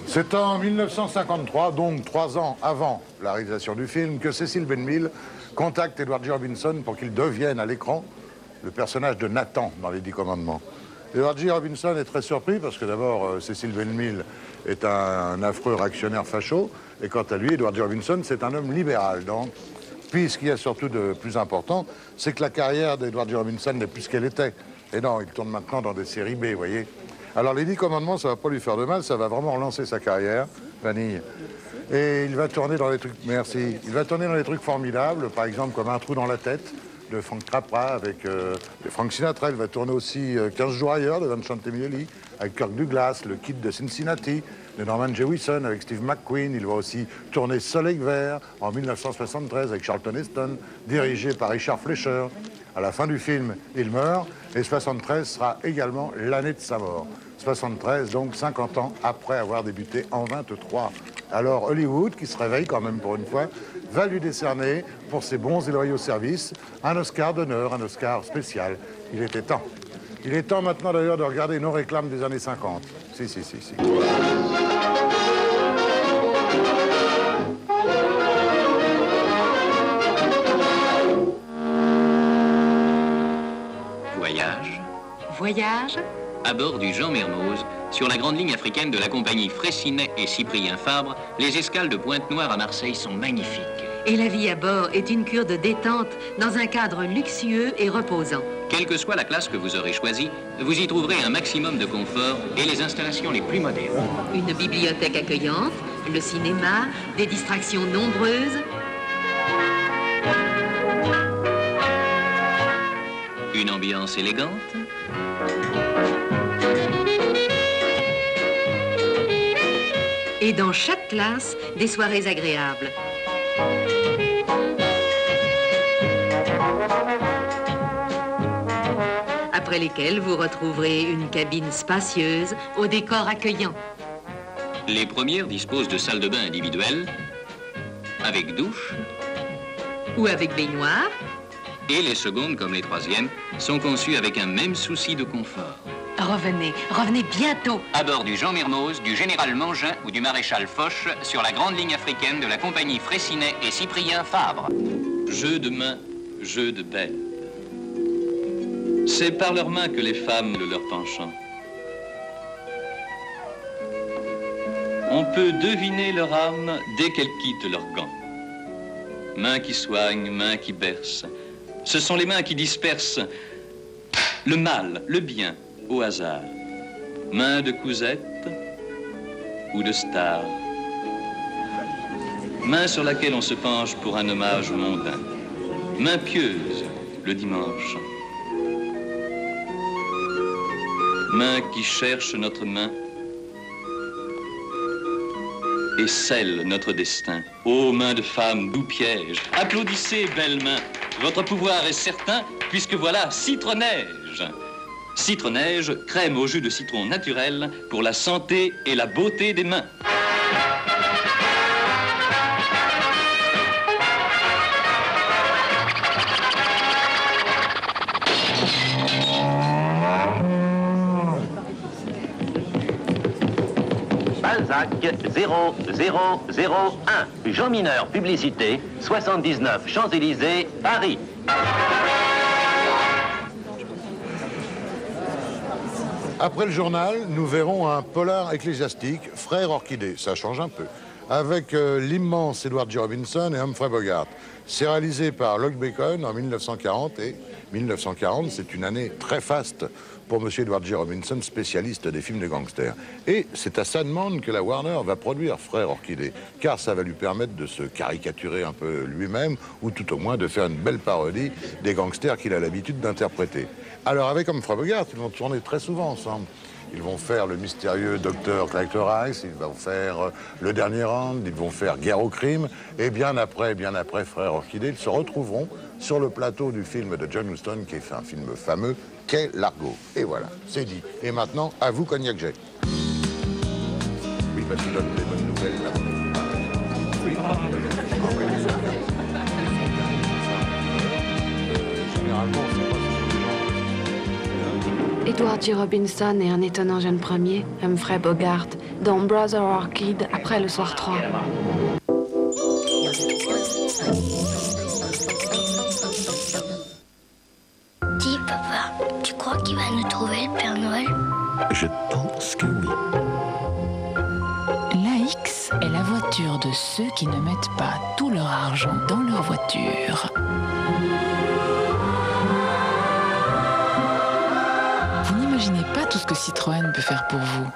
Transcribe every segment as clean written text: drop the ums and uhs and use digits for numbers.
C'est en 1953, donc 3 ans avant la réalisation du film, que Cecil B. DeMille contacte Edward G. Robinson pour qu'il devienne à l'écran le personnage de Nathan dans Les 10 Commandements. Edward G. Robinson est très surpris parce que d'abord, Cecil B. DeMille est un affreux réactionnaire facho, et quant à lui, Edward G. Robinson, c'est un homme libéral. Donc, puis ce qu'il y a surtout de plus important, c'est que la carrière d'Edward G. Robinson n'est plus ce qu'elle était. Et non, il tourne maintenant dans des séries B, vous voyez. Alors les 10 commandements, ça va pas lui faire de mal, ça va vraiment relancer sa carrière, Vanille. Et il va tourner dans des trucs, merci, il va tourner dans des trucs formidables, par exemple comme Un trou dans la tête de Frank Capra avec Frank Sinatra. Il va tourner aussi 15 jours ailleurs de Vincente Minnelli avec Kirk Douglas, Le Kid de Cincinnati de Norman Jewison avec Steve McQueen. Il va aussi tourner Soleil Vert en 1973 avec Charlton Heston, dirigé par Richard Fleischer. À la fin du film, il meurt et 73 sera également l'année de sa mort. 73, donc 50 ans après avoir débuté en 23. Alors Hollywood, qui se réveille quand même pour une fois, va lui décerner, pour ses bons et loyaux services, un Oscar d'honneur, un Oscar spécial. Il était temps. Il est temps maintenant d'ailleurs de regarder nos réclames des années 50. Si. Voyage à bord du Jean Mermoz, sur la grande ligne africaine de la compagnie Fraissinet et Cyprien Fabre, les escales de Pointe-Noire à Marseille sont magnifiques. Et la vie à bord est une cure de détente dans un cadre luxueux et reposant. Quelle que soit la classe que vous aurez choisie, vous y trouverez un maximum de confort et les installations les plus modernes. Une bibliothèque accueillante, le cinéma, des distractions nombreuses. Une ambiance élégante. Et dans chaque classe, des soirées agréables. Après lesquelles vous retrouverez une cabine spacieuse au décor accueillant. Les premières disposent de salles de bain individuelles, avec douche. Ou avec baignoire. Et les secondes, comme les troisièmes, sont conçues avec un même souci de confort. Revenez bientôt. À bord du Jean Mermoz, du Général Mangin ou du Maréchal Foch, sur la grande ligne africaine de la compagnie Fraissinet et Cyprien Fabre. Jeu de main, jeu de bête. C'est par leurs mains que les femmes le leur penchant. On peut deviner leur âme dès qu'elles quittent leurs gants. Mains qui soignent, mains qui bercent. Ce sont les mains qui dispersent le mal, le bien, au hasard. Main de Cousette ou de star. Main sur laquelle on se penche pour un hommage mondain. Main pieuse, le dimanche. Main qui cherche notre main et scelle notre destin. Ô main de femme, doux piège, applaudissez, belle main. Votre pouvoir est certain, puisque voilà Citronneige. Citronneige, crème au jus de citron naturel pour la santé et la beauté des mains. Balzac 0001, Jean Mineur, publicité, 79 Champs-Élysées, Paris. Après le journal, nous verrons un polar ecclésiastique, Frère Orchidée, ça change un peu, avec l'immense Edward G. Robinson et Humphrey Bogart. C'est réalisé par Luc Bacon en 1940, et 1940, c'est une année très faste pour M. Edward G. Robinson, spécialiste des films de gangsters. Et c'est à sa demande que la Warner va produire Frère Orchidée, car ça va lui permettre de se caricaturer un peu lui-même, ou tout au moins de faire une belle parodie des gangsters qu'il a l'habitude d'interpréter. Alors avec Humphrey Bogart, ils vont tourner très souvent ensemble. Ils vont faire le mystérieux docteur Clayton Rice, ils vont faire Le Dernier Round, ils vont faire Guerre au crime, et bien après, Frère Orchidée, ils se retrouveront sur le plateau du film de John Huston, qui est un film fameux, qu'est Largo. Et voilà, c'est dit. Et maintenant, à vous, Cognac Jet. Oui, parce qu'il donne des bonnes nouvelles là. Oui. Généralement, c'est pas Edward G. Robinson et un étonnant jeune premier, Humphrey Bogart, dans Brother Orchid après le soir 3. Dis, papa, tu crois qu'il va nous trouver le Père Noël? Je pense que oui. L'AX est la voiture de ceux qui ne mettent pas tout leur argent dans leur voiture. Vous n'imaginez pas tout ce que Citroën peut faire pour vous.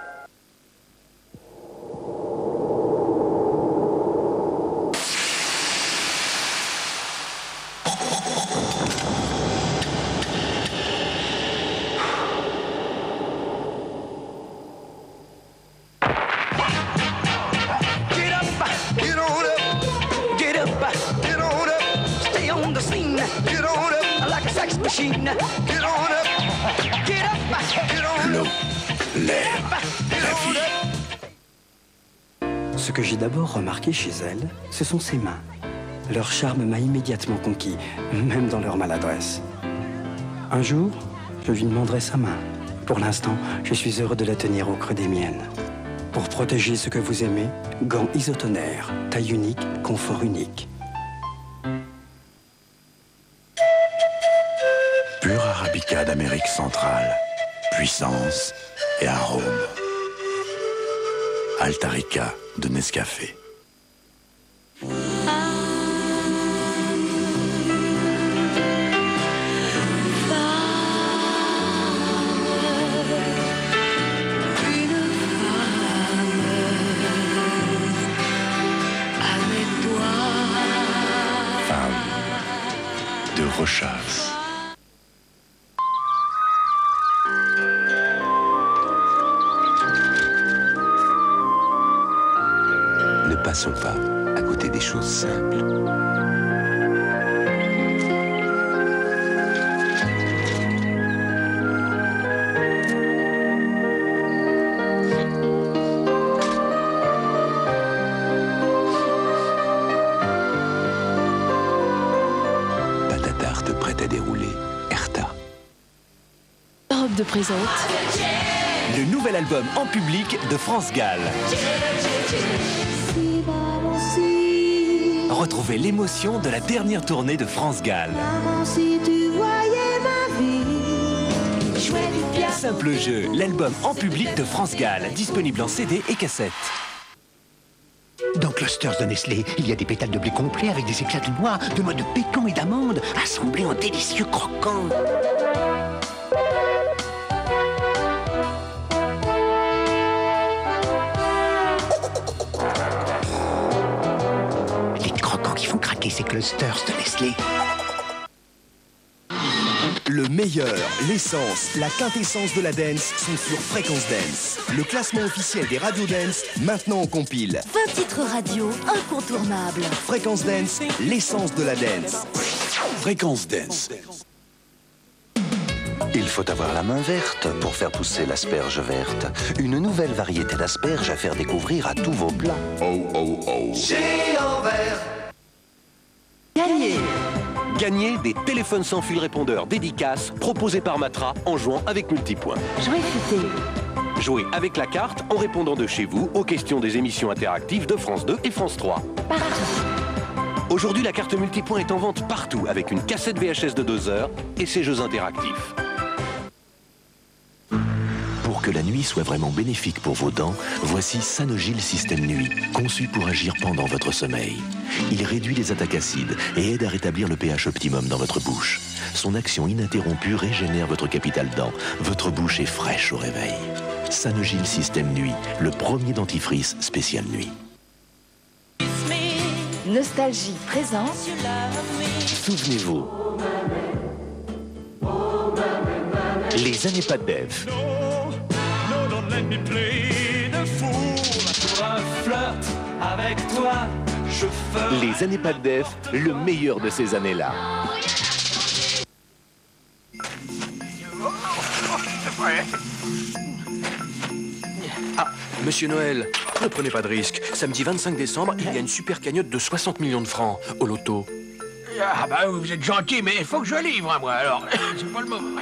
L'eau, l'air, la vie. Ce que j'ai d'abord remarqué chez elle, ce sont ses mains. Leur charme m'a immédiatement conquis, même dans leur maladresse. Un jour, je lui demanderai sa main. Pour l'instant, je suis heureux de la tenir au creux des miennes. Pour protéger ce que vous aimez, gants isotonaires, taille unique, confort unique. Pure Arabica d'Amérique centrale. Puissance et arôme. Altarica de Nescafé. Femme de Rochas. Ne passons pas à côté des choses simples. Pâte à tarte prête à dérouler. Erta. Europe de présente le nouvel album en public de France Gall. Retrouvez l'émotion de la dernière tournée de France Gall. Simple jeu, l'album en public de France Gall, disponible en CD et cassette. Dans Clusters de Nestlé, il y a des pétales de blé complets avec des éclats de noix, de noix de pécan et d'amandes, assemblés en délicieux croquants. Ces Clusters de Nestlé. Le meilleur, l'essence, la quintessence de la dance sont sur Fréquence Dance. Le classement officiel des radios dance, maintenant on compile. 20 titres radio incontournables. Fréquence Dance, l'essence de la dance. Fréquence Dance. Il faut avoir la main verte pour faire pousser l'asperge verte. Une nouvelle variété d'asperges à faire découvrir à tous vos plats. Oh, oh, oh. Géant vert. Gagnez des téléphones sans fil répondeur dédicaces proposés par Matra en jouant avec Multipoint. Jouez avec la carte en répondant de chez vous aux questions des émissions interactives de France 2 et France 3. Aujourd'hui, la carte Multipoint est en vente partout avec une cassette VHS de 2 heures et ses jeux interactifs. Pour que la nuit soit vraiment bénéfique pour vos dents, voici Sanogyl Système Nuit, conçu pour agir pendant votre sommeil. Il réduit les attaques acides et aide à rétablir le pH optimum dans votre bouche. Son action ininterrompue régénère votre capital dent. Votre bouche est fraîche au réveil. Sanogyl Système Nuit, le premier dentifrice spécial nuit. Nostalgie présente. Souvenez-vous. Les années pas de Dev. Pour un flirt avec toi, je ferai... Les années pas de Dev, le meilleur de ces années-là. Ah, Monsieur Noël, ne prenez pas de risque. Samedi 25 décembre, il y a une super cagnotte de 60 millions de francs au loto. Ah bah vous êtes gentil, mais il faut que je livre, moi, alors. C'est pas le moment.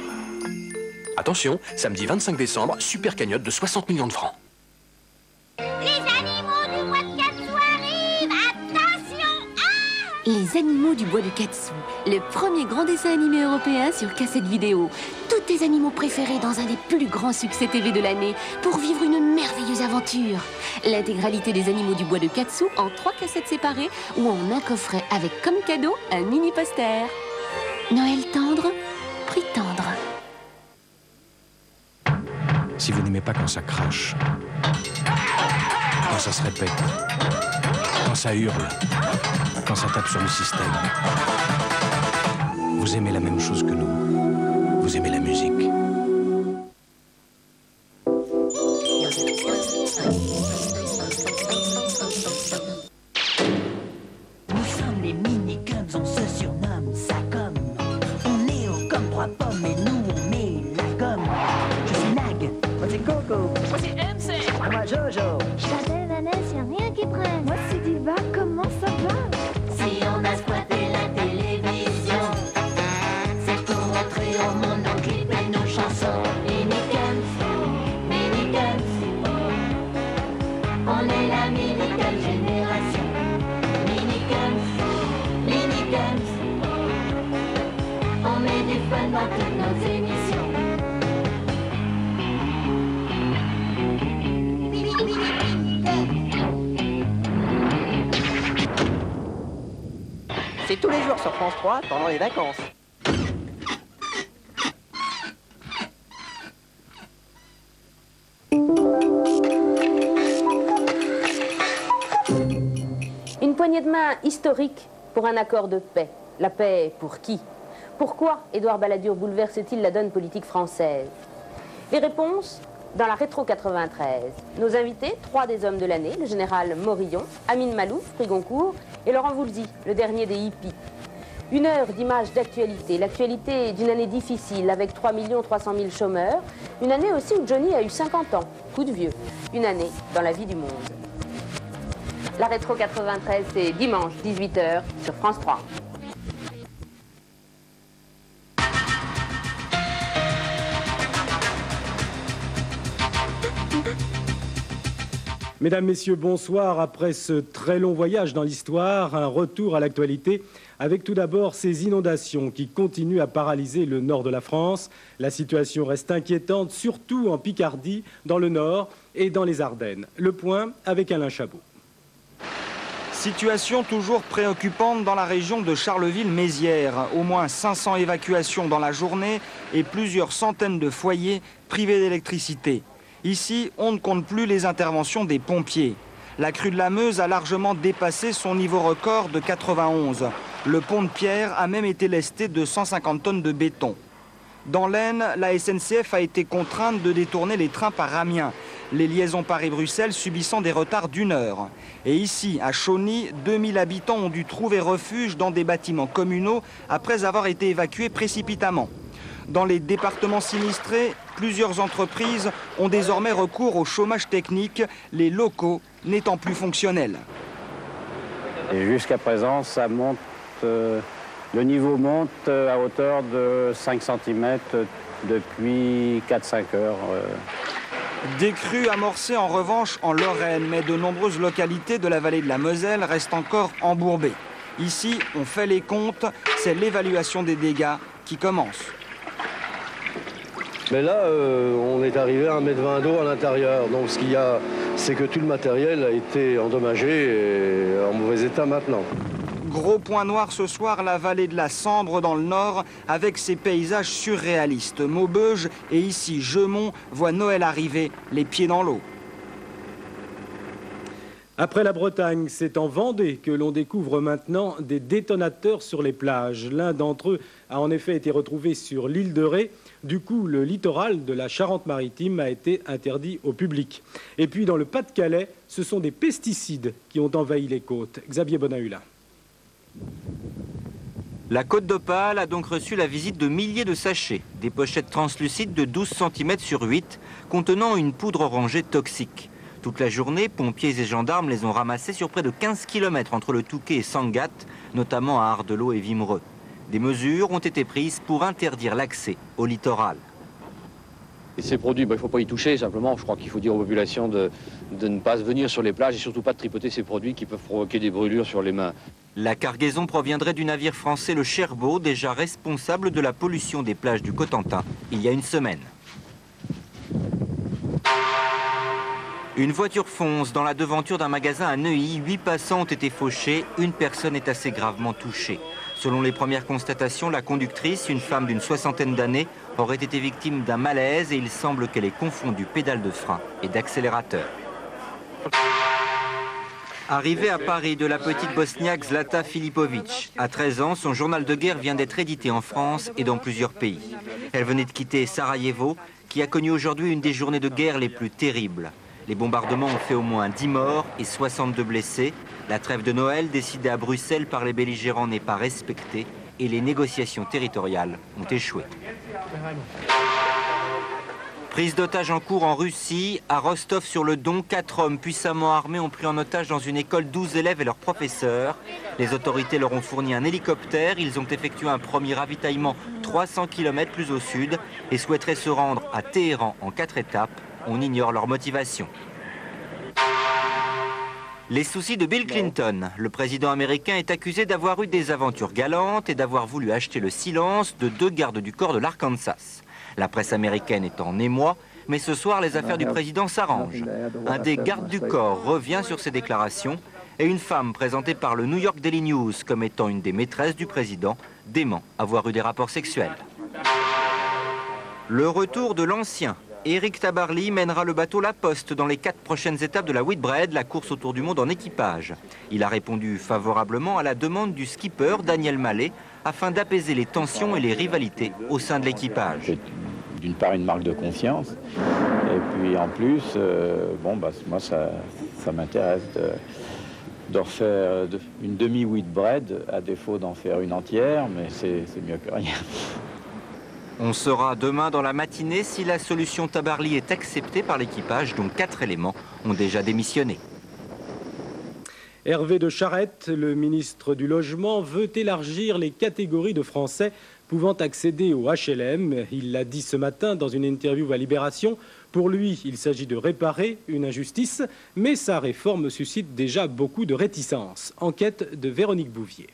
Attention, samedi 25 décembre, super cagnotte de 60 millions de francs. Les animaux du bois de Katsu arrivent. Attention. Les animaux du bois de Katsu, le premier grand dessin animé européen sur cassette vidéo. Tous tes animaux préférés dans un des plus grands succès TV de l'année pour vivre une merveilleuse aventure. L'intégralité des animaux du bois de Katsu en 3 cassettes séparées ou en un coffret avec comme cadeau un mini poster. Noël tendre, prix tendre. Si vous n'aimez pas quand ça crache, quand ça se répète, quand ça hurle, quand ça tape sur le système, vous aimez la même chose que nous. Vous aimez la musique. Nous sommes les mini-cubs, on se surnomme ça comme. On est haut comme 3 pommes et nous on met la gomme. Je suis Nag, moi c'est Coco, moi c'est MC, moi Jojo. Je m'appelle Vanessa, y'a rien qui prenne. Moi c'est Diva, comment ça va? Si on a squatté la télévision, c'est pour montrer au monde nos clips et nos chansons. Mini-cubs, on est la mini-cub génération. Mini-cubs, on met du fun dans toutes nos émissions. C'est tous les jours sur France 3 pendant les vacances. Une poignée de main historique pour un accord de paix. La paix pour qui? Pourquoi Édouard Balladur bouleverse-t-il la donne politique française? Les réponses dans la Rétro 93. Nos invités, 3 des hommes de l'année, le général Morillon, Amine Malouf, prix Goncourt, et Laurent Voulzy, le dernier des hippies. 1 heure d'images d'actualité, l'actualité d'une année difficile avec 3 300 000 chômeurs, une année aussi où Johnny a eu 50 ans, coup de vieux, une année dans la vie du monde. La Rétro 93, c'est dimanche, 18h, sur France 3. Mesdames, Messieurs, bonsoir. Après ce très long voyage dans l'histoire, un retour à l'actualité avec tout d'abord ces inondations qui continuent à paralyser le nord de la France. La situation reste inquiétante, surtout en Picardie, dans le nord et dans les Ardennes. Le point avec Alain Chabot. Situation toujours préoccupante dans la région de Charleville-Mézières. Au moins 500 évacuations dans la journée et plusieurs centaines de foyers privés d'électricité. Ici, on ne compte plus les interventions des pompiers. La crue de la Meuse a largement dépassé son niveau record de 91. Le pont de Pierre a même été lesté de 150 tonnes de béton. Dans l'Aisne, la SNCF a été contrainte de détourner les trains par Amiens. Les liaisons Paris-Bruxelles subissant des retards d'1 heure. Et ici, à Chauny, 2000 habitants ont dû trouver refuge dans des bâtiments communaux après avoir été évacués précipitamment. Dans les départements sinistrés, plusieurs entreprises ont désormais recours au chômage technique, les locaux n'étant plus fonctionnels. Et jusqu'à présent, ça monte, le niveau monte à hauteur de 5 cm depuis 4-5 heures. Des crues amorcées en revanche en Lorraine, mais de nombreuses localités de la vallée de la Moselle restent encore embourbées. Ici, on fait les comptes, c'est l'évaluation des dégâts qui commence. Mais là, on est arrivé à 1,20 m d'eau à l'intérieur. Donc ce qu'il y a, c'est que tout le matériel a été endommagé et en mauvais état maintenant. Gros point noir ce soir, la vallée de la Sambre dans le nord, avec ses paysages surréalistes. Maubeuge et ici Jeumont voient Noël arriver, les pieds dans l'eau. Après la Bretagne, c'est en Vendée que l'on découvre maintenant des détonateurs sur les plages. L'un d'entre eux a en effet été retrouvé sur l'île de Ré. Du coup, le littoral de la Charente-Maritime a été interdit au public. Et puis, dans le Pas-de-Calais, ce sont des pesticides qui ont envahi les côtes. Xavier Bonahula. La Côte d'Opale a donc reçu la visite de milliers de sachets, des pochettes translucides de 12 cm sur 8, contenant une poudre orangée toxique. Toute la journée, pompiers et gendarmes les ont ramassés sur près de 15 km entre le Touquet et Sangatte, notamment à Ardelot et Vimereux. Des mesures ont été prises pour interdire l'accès au littoral. Et ces produits, il ne faut pas y toucher, simplement. Je crois qu'il faut dire aux populations de ne pas venir sur les plages et surtout pas de tripoter ces produits qui peuvent provoquer des brûlures sur les mains. La cargaison proviendrait du navire français le Cherbourg, déjà responsable de la pollution des plages du Cotentin il y a une semaine. Une voiture fonce dans la devanture d'un magasin à Neuilly. 8 passants ont été fauchés. Une personne est assez gravement touchée. Selon les premières constatations, la conductrice, une femme d'une 60aine d'années, aurait été victime d'un malaise et il semble qu'elle ait confondu pédale de frein et d'accélérateur. Arrivée à Paris de la petite bosniaque Zlata Filipović. À 13 ans, son journal de guerre vient d'être édité en France et dans plusieurs pays. Elle venait de quitter Sarajevo, qui a connu aujourd'hui une des journées de guerre les plus terribles. Les bombardements ont fait au moins 10 morts et 62 blessés. La trêve de Noël, décidée à Bruxelles par les belligérants, n'est pas respectée et les négociations territoriales ont échoué. Prise d'otages en cours en Russie. À Rostov-sur-le-Don, 4 hommes puissamment armés ont pris en otage dans une école 12 élèves et leurs professeurs. Les autorités leur ont fourni un hélicoptère. Ils ont effectué un premier ravitaillement 300 km plus au sud et souhaiteraient se rendre à Téhéran en 4 étapes. On ignore leur motivation. Les soucis de Bill Clinton. Le président américain est accusé d'avoir eu des aventures galantes et d'avoir voulu acheter le silence de 2 gardes du corps de l'Arkansas. La presse américaine est en émoi, mais ce soir, les affaires du président s'arrangent. Un des gardes du corps revient sur ses déclarations et une femme présentée par le New York Daily News comme étant une des maîtresses du président dément avoir eu des rapports sexuels. Le retour de l'ancien. Éric Tabarly mènera le bateau La Poste dans les 4 prochaines étapes de la Whitbread, la course autour du monde en équipage. Il a répondu favorablement à la demande du skipper Daniel Mallet afin d'apaiser les tensions et les rivalités au sein de l'équipage. C'est d'une part une marque de confiance et puis en plus, moi ça m'intéresse de refaire une demi-Whitbread à défaut d'en faire une entière, mais c'est mieux que rien. On saura demain dans la matinée si la solution Tabarly est acceptée par l'équipage, dont 4 éléments ont déjà démissionné. Hervé de Charette, le ministre du Logement, veut élargir les catégories de Français pouvant accéder au HLM. Il l'a dit ce matin dans une interview à Libération. Pour lui, il s'agit de réparer une injustice, mais sa réforme suscite déjà beaucoup de réticences. Enquête de Véronique Bouvier.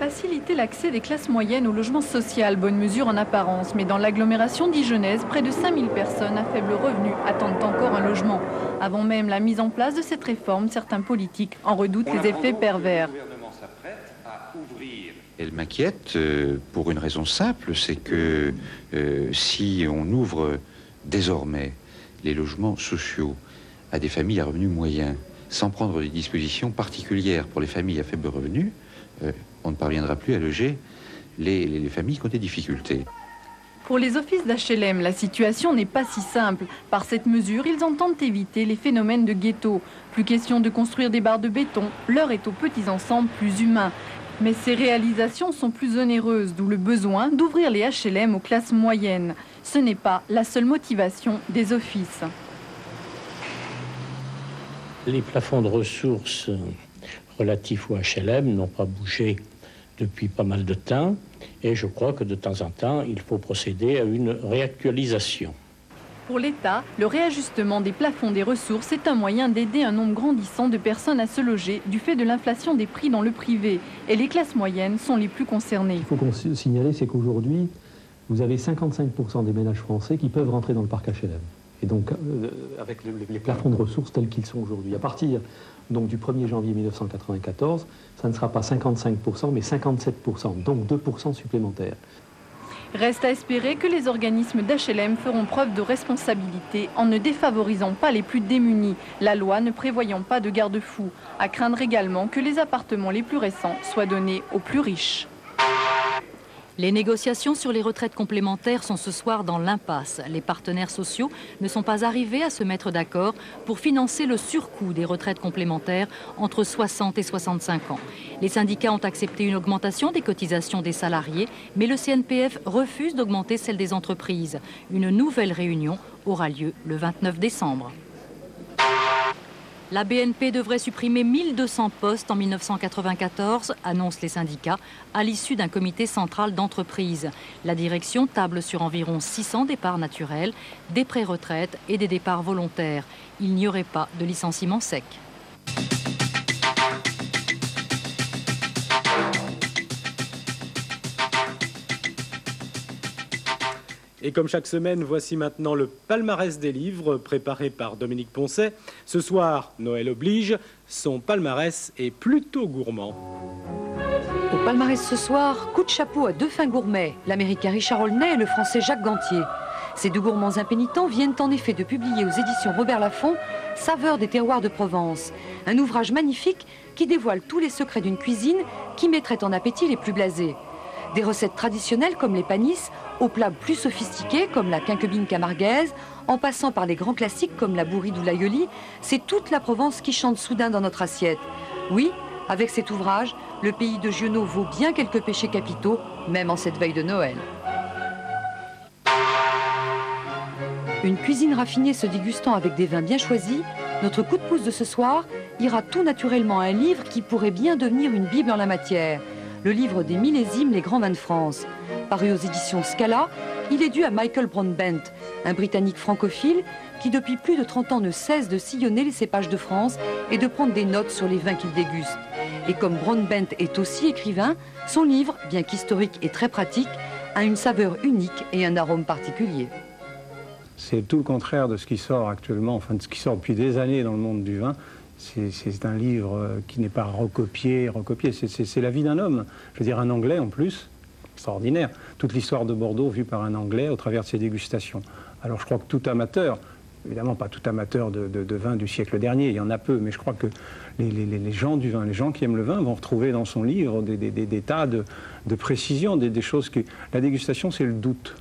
Faciliter l'accès des classes moyennes au logement social, bonne mesure en apparence, mais dans l'agglomération dijonnaise, près de 5000 personnes à faible revenu attendent encore un logement. Avant même la mise en place de cette réforme, certains politiques en redoutent les effets pervers. Elle m'inquiète pour une raison simple, c'est que si on ouvre désormais les logements sociaux à des familles à revenus moyens, sans prendre des dispositions particulières pour les familles à faible revenu, on ne parviendra plus à loger les familles qui ont des difficultés. Pour les offices d'HLM, la situation n'est pas si simple. Par cette mesure, ils entendent éviter les phénomènes de ghetto. Plus question de construire des barres de béton, l'heure est aux petits ensembles plus humains. Mais ces réalisations sont plus onéreuses, d'où le besoin d'ouvrir les HLM aux classes moyennes. Ce n'est pas la seule motivation des offices. Les plafonds de ressources relatifs au HLM n'ont pas bougé depuis pas mal de temps et je crois que de temps en temps, il faut procéder à une réactualisation. Pour l'État, le réajustement des plafonds des ressources est un moyen d'aider un nombre grandissant de personnes à se loger du fait de l'inflation des prix dans le privé. Et les classes moyennes sont les plus concernées. Il faut signaler, c'est qu'aujourd'hui, vous avez 55% des ménages français qui peuvent rentrer dans le parc HLM. Et donc, avec les plafonds de ressources tels qu'ils sont aujourd'hui. À partir donc, du 1er janvier 1994, ça ne sera pas 55%, mais 57%, donc 2% supplémentaires. Reste à espérer que les organismes d'HLM feront preuve de responsabilité en ne défavorisant pas les plus démunis, la loi ne prévoyant pas de garde-fous. À craindre également que les appartements les plus récents soient donnés aux plus riches. Les négociations sur les retraites complémentaires sont ce soir dans l'impasse. Les partenaires sociaux ne sont pas arrivés à se mettre d'accord pour financer le surcoût des retraites complémentaires entre 60 et 65 ans. Les syndicats ont accepté une augmentation des cotisations des salariés, mais le CNPF refuse d'augmenter celle des entreprises. Une nouvelle réunion aura lieu le 29 décembre. La BNP devrait supprimer 1200 postes en 1994, annoncent les syndicats, à l'issue d'un comité central d'entreprise. La direction table sur environ 600 départs naturels, des pré-retraites et des départs volontaires. Il n'y aurait pas de licenciement sec. Et comme chaque semaine, voici maintenant le palmarès des livres préparé par Dominique Poncet. Ce soir, Noël oblige, son palmarès est plutôt gourmand. Au palmarès ce soir, coup de chapeau à deux fins gourmets, l'américain Richard Olney et le français Jacques Gantier. Ces deux gourmands impénitents viennent en effet de publier aux éditions Robert Laffont « Saveurs des terroirs de Provence », un ouvrage magnifique qui dévoile tous les secrets d'une cuisine qui mettrait en appétit les plus blasés. Des recettes traditionnelles comme les panisses, aux plats plus sophistiqués comme la quinquebine camarguaise, en passant par les grands classiques comme la bourride ou l'aïoli, c'est toute la Provence qui chante soudain dans notre assiette. Oui, avec cet ouvrage, le pays de Giono vaut bien quelques péchés capitaux, même en cette veille de Noël. Une cuisine raffinée se dégustant avec des vins bien choisis, notre coup de pouce de ce soir ira tout naturellement à un livre qui pourrait bien devenir une bible en la matière. Le livre des millésimes, les grands vins de France. Paru aux éditions Scala, il est dû à Michael Broadbent, un Britannique francophile qui depuis plus de 30 ans ne cesse de sillonner les cépages de France et de prendre des notes sur les vins qu'il déguste. Et comme Broadbent est aussi écrivain, son livre, bien qu'historique et très pratique, a une saveur unique et un arôme particulier. C'est tout le contraire de ce qui sort actuellement, enfin de ce qui sort depuis des années dans le monde du vin. C'est un livre qui n'est pas recopié, c'est la vie d'un homme. Je veux dire, un Anglais en plus, extraordinaire. Toute l'histoire de Bordeaux vue par un Anglais au travers de ses dégustations. Alors je crois que tout amateur, évidemment pas tout amateur de vin du siècle dernier, il y en a peu, mais je crois que les gens du vin, les gens qui aiment le vin vont retrouver dans son livre des tas de précisions, des choses que... La dégustation, c'est le doute.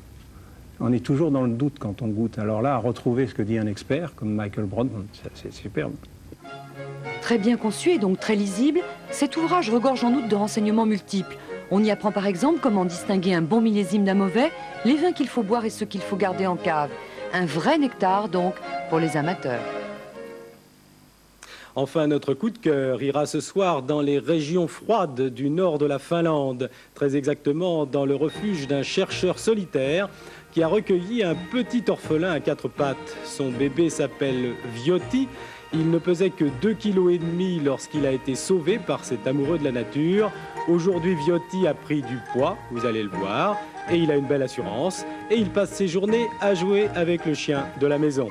On est toujours dans le doute quand on goûte. Alors là, à retrouver ce que dit un expert comme Michael Broadbent, c'est superbe. Très bien conçu et donc très lisible, cet ouvrage regorge en outre de renseignements multiples. On y apprend par exemple comment distinguer un bon millésime d'un mauvais, les vins qu'il faut boire et ceux qu'il faut garder en cave. Un vrai nectar donc pour les amateurs. Enfin, notre coup de cœur ira ce soir dans les régions froides du nord de la Finlande, très exactement dans le refuge d'un chercheur solitaire qui a recueilli un petit orphelin à 4 pattes. Son bébé s'appelle Vioti. Il ne pesait que 2,5 kg lorsqu'il a été sauvé par cet amoureux de la nature. Aujourd'hui, Vioti a pris du poids, vous allez le voir, et il a une belle assurance. Et il passe ses journées à jouer avec le chien de la maison.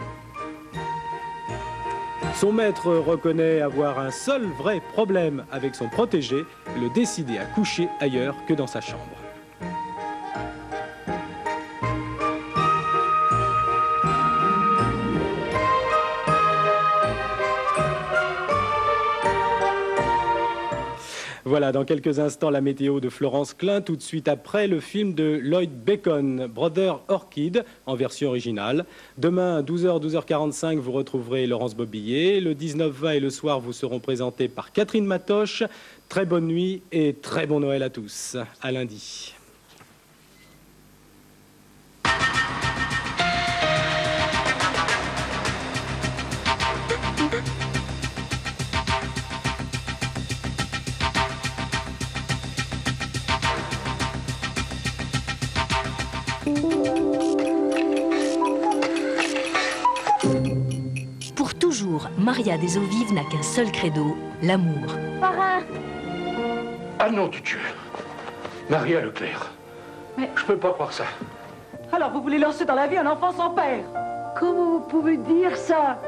Son maître reconnaît avoir un seul vrai problème avec son protégé, le décider à coucher ailleurs que dans sa chambre. Voilà, dans quelques instants, la météo de Florence Klein. Tout de suite après, le film de Lloyd Bacon, Brother Orchid, en version originale. Demain, 12h, 12h45, vous retrouverez Laurence Bobillet. Le 19-20 et le soir vous seront présentés par Catherine Matoche. Très bonne nuit et très bon Noël à tous. À lundi. Pour toujours, Maria des Eaux Vives n'a qu'un seul credo, l'amour. Parrain! Ah non, du Dieu. Maria Leclerc. Mais... Je peux pas croire ça. Alors vous voulez lancer dans la vie un enfant sans père? Comment vous pouvez dire ça?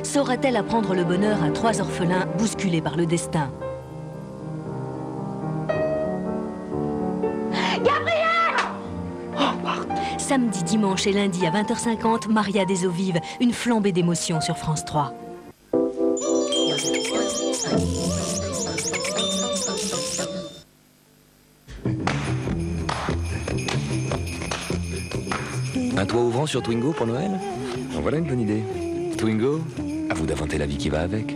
Saura-t-elle apprendre le bonheur à 3 orphelins bousculés par le destin? Gabriel! Samedi, dimanche et lundi à 20h50, Maria des Eaux Vives, une flambée d'émotions sur France 3. Un toit ouvrant sur Twingo pour Noël? En voilà une bonne idée. Twingo, à vous d'inventer la vie qui va avec.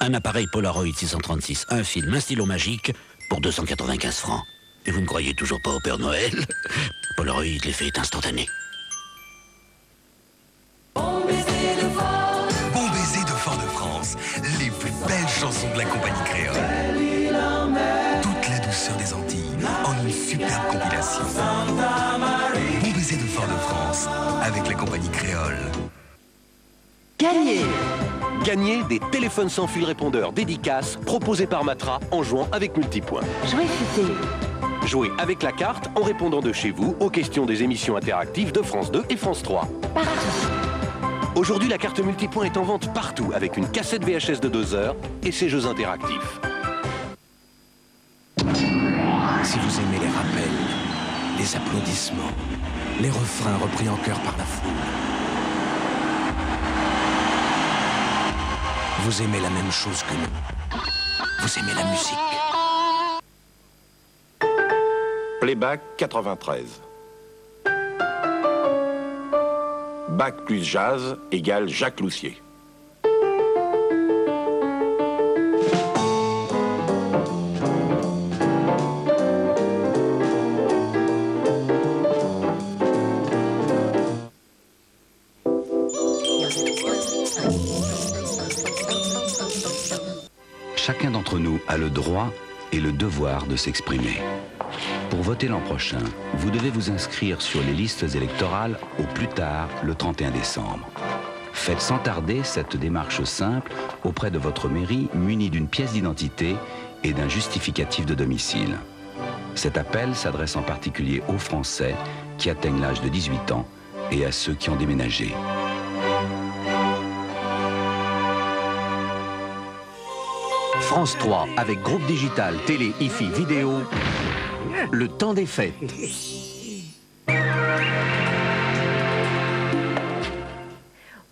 Un appareil Polaroid 636, un film, un stylo magique pour 295 francs. Et vous ne croyez toujours pas au Père Noël? Polaroid, l'effet est instantané. Bon baiser de Ford la compagnie créole. Toute la douceur des Antilles en une superbe compilation. Bon baiser de Fort-de-France avec la compagnie créole. Gagnez! Gagnez des téléphones sans fil répondeur dédicaces proposés par Matra en jouant avec Multipoint. Jouez futé. Jouez avec la carte en répondant de chez vous aux questions des émissions interactives de France 2 et France 3. Aujourd'hui, la carte Multipoint est en vente partout avec une cassette VHS de 2 heures et ses jeux interactifs. Si vous aimez les rappels, les applaudissements, les refrains repris en chœur par la foule, vous aimez la même chose que nous. Vous aimez la musique. Playback 93. Bac plus jazz égale Jacques Loussier. Chacun d'entre nous a le droit et le devoir de s'exprimer. Pour voter l'an prochain, vous devez vous inscrire sur les listes électorales au plus tard le 31 décembre. Faites sans tarder cette démarche simple auprès de votre mairie munie d'une pièce d'identité et d'un justificatif de domicile. Cet appel s'adresse en particulier aux Français qui atteignent l'âge de 18 ans et à ceux qui ont déménagé. France 3 avec groupe digital, télé, IFI, vidéo, le temps des fêtes.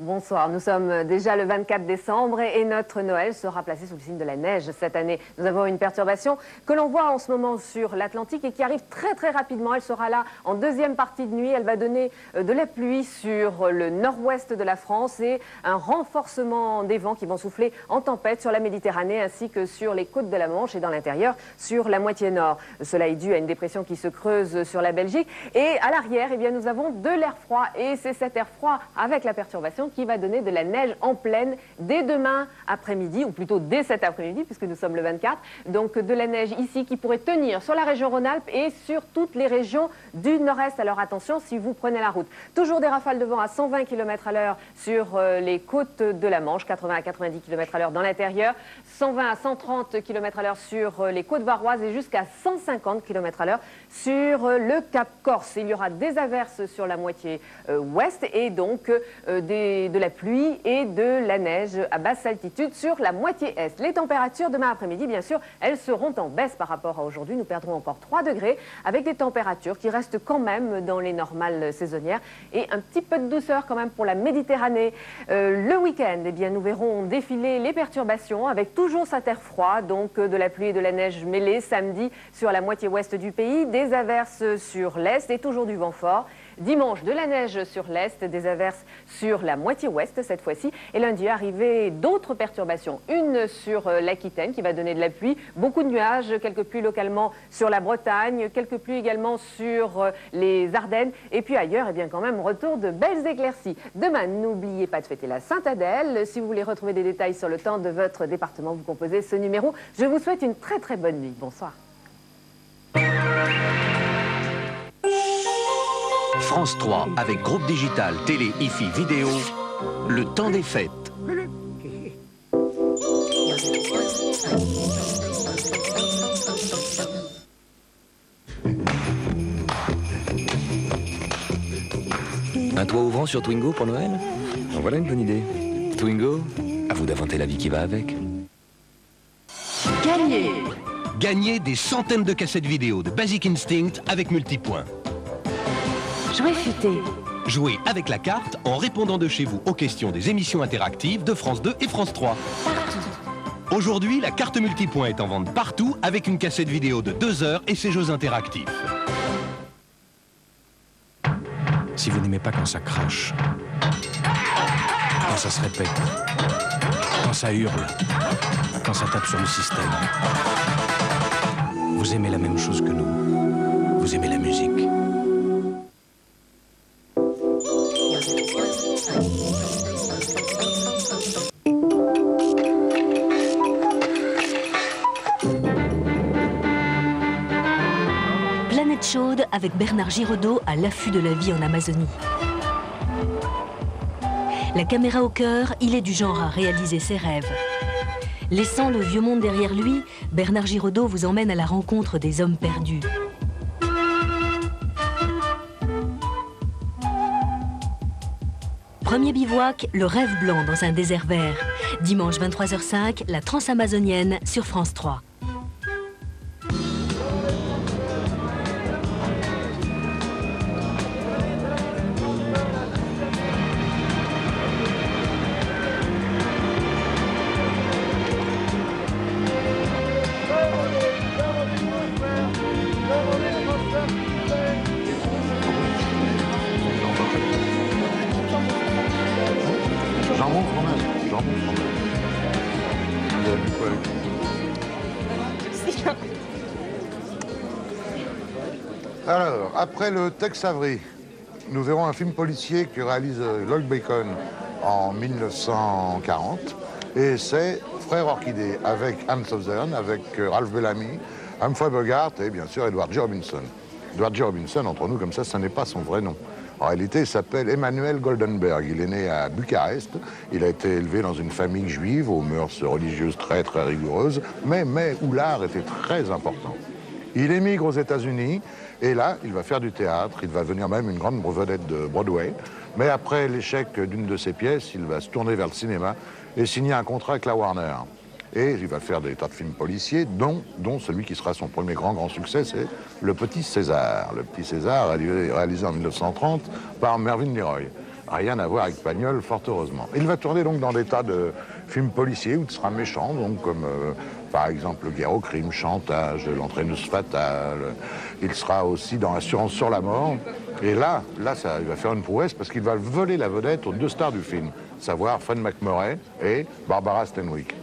Bonsoir, nous sommes déjà le 24 décembre et notre Noël sera placé sous le signe de la neige cette année. Nous avons une perturbation que l'on voit en ce moment sur l'Atlantique et qui arrive très rapidement. Elle sera là en deuxième partie de nuit. Elle va donner de la pluie sur le nord-ouest de la France et un renforcement des vents qui vont souffler en tempête sur la Méditerranée ainsi que sur les côtes de la Manche et dans l'intérieur sur la moitié nord. Cela est dû à une dépression qui se creuse sur la Belgique et à l'arrière, eh bien, nous avons de l'air froid et c'est cet air froid avec la perturbation qui va donner de la neige en plaine dès demain après-midi, ou plutôt dès cet après-midi, puisque nous sommes le 24. Donc de la neige ici qui pourrait tenir sur la région Rhône-Alpes et sur toutes les régions du nord-est. Alors attention si vous prenez la route. Toujours des rafales de vent à 120 km à l'heure sur les côtes de la Manche, 80 à 90 km à l'heure dans l'intérieur, 120 à 130 km à l'heure sur les côtes varoises et jusqu'à 150 km à l'heure sur le Cap Corse. Il y aura des averses sur la moitié ouest et donc de la pluie et de la neige à basse altitude sur la moitié est. Les températures demain après-midi, bien sûr, elles seront en baisse par rapport à aujourd'hui. Nous perdrons encore 3 degrés avec des températures qui restent quand même dans les normales saisonnières et un petit peu de douceur quand même pour la Méditerranée. Le week-end, eh bien, nous verrons défiler les perturbations avec toujours cet air froid, donc de la pluie et de la neige mêlée samedi sur la moitié ouest du pays, des averses sur l'est et toujours du vent fort. Dimanche, de la neige sur l'est, des averses sur la moitié ouest cette fois-ci. Et lundi, arrivée d'autres perturbations. Une sur l'Aquitaine qui va donner de la pluie, beaucoup de nuages, quelques pluies localement sur la Bretagne, quelques pluies également sur les Ardennes. Et puis ailleurs, eh bien quand même, retour de belles éclaircies. Demain, n'oubliez pas de fêter la Sainte-Adèle. Si vous voulez retrouver des détails sur le temps de votre département, vous composez ce numéro. Je vous souhaite une très bonne nuit. Bonsoir. France 3 avec groupe digital, télé, IFI, vidéo, le temps des fêtes. Un toit ouvrant sur Twingo pour Noël? En voilà une bonne idée. Twingo, à vous d'inventer la vie qui va avec. Gagnez! Gagnez des centaines de cassettes vidéo de Basic Instinct avec Multipoint. Jouez futé. Jouez avec la carte en répondant de chez vous aux questions des émissions interactives de France 2 et France 3. Aujourd'hui, la carte Multipoint est en vente partout avec une cassette vidéo de 2 heures et ses jeux interactifs. Si vous n'aimez pas quand ça crache, quand ça se répète, quand ça hurle, quand ça tape sur le système, vous aimez la même chose que nous. Vous aimez la musique. tête chaude avec Bernard Giraudot à l'affût de la vie en Amazonie. La caméra au cœur, il est du genre à réaliser ses rêves. Laissant le vieux monde derrière lui, Bernard Giraudot vous emmène à la rencontre des hommes perdus. Premier bivouac, le rêve blanc dans un désert vert. Dimanche 23h05, la Transamazonienne sur France 3. Alors, après le Tex Avery, nous verrons un film policier que réalise Lloyd Bacon en 1940. Et c'est Frère Orchidée avec Anne Southern, avec Ralph Bellamy, Humphrey Bogart et bien sûr Edward G. Robinson. Edward G. Robinson, entre nous comme ça n'est pas son vrai nom. En réalité, il s'appelle Emmanuel Goldenberg. Il est né à Bucarest. Il a été élevé dans une famille juive aux mœurs religieuses très rigoureuses, mais où l'art était très important. Il émigre aux États-Unis et là, il va faire du théâtre. Il va devenir même une grande vedette de Broadway. Mais après l'échec d'une de ses pièces, il va se tourner vers le cinéma et signer un contrat avec la Warner. Et il va faire des tas de films policiers, dont celui qui sera son premier grand succès, c'est Le Petit César. Le Petit César, réalisé en 1930 par Mervyn LeRoy. Rien à voir avec Pagnol, fort heureusement. Il va tourner donc dans des tas de films policiers où il sera méchant, donc comme par exemple Guerre au crime, Chantage, L'entraîneuse fatale. Il sera aussi dans Assurance sur la mort. Et là, il va faire une prouesse parce qu'il va voler la vedette aux deux stars du film, savoir Fred MacMurray et Barbara Stanwyck.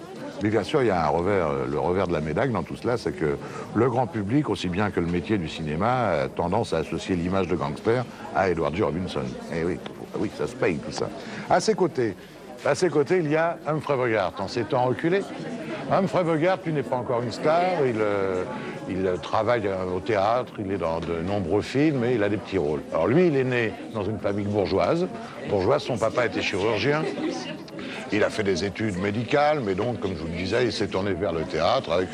Mais bien sûr, il y a le revers de la médaille dans tout cela, c'est que le grand public, aussi bien que le métier du cinéma, a tendance à associer l'image de gangster à Edward G. Robinson. Et oui, ça se paye tout ça. À ses côtés, il y a Humphrey Bogart, en ces temps reculés. Humphrey Bogart, lui, n'est pas encore une star. Il travaille au théâtre, il est dans de nombreux films et il a des petits rôles. Alors lui, il est né dans une famille bourgeoise. Son papa était chirurgien. Il a fait des études médicales, mais donc, comme je vous le disais, il s'est tourné vers le théâtre avec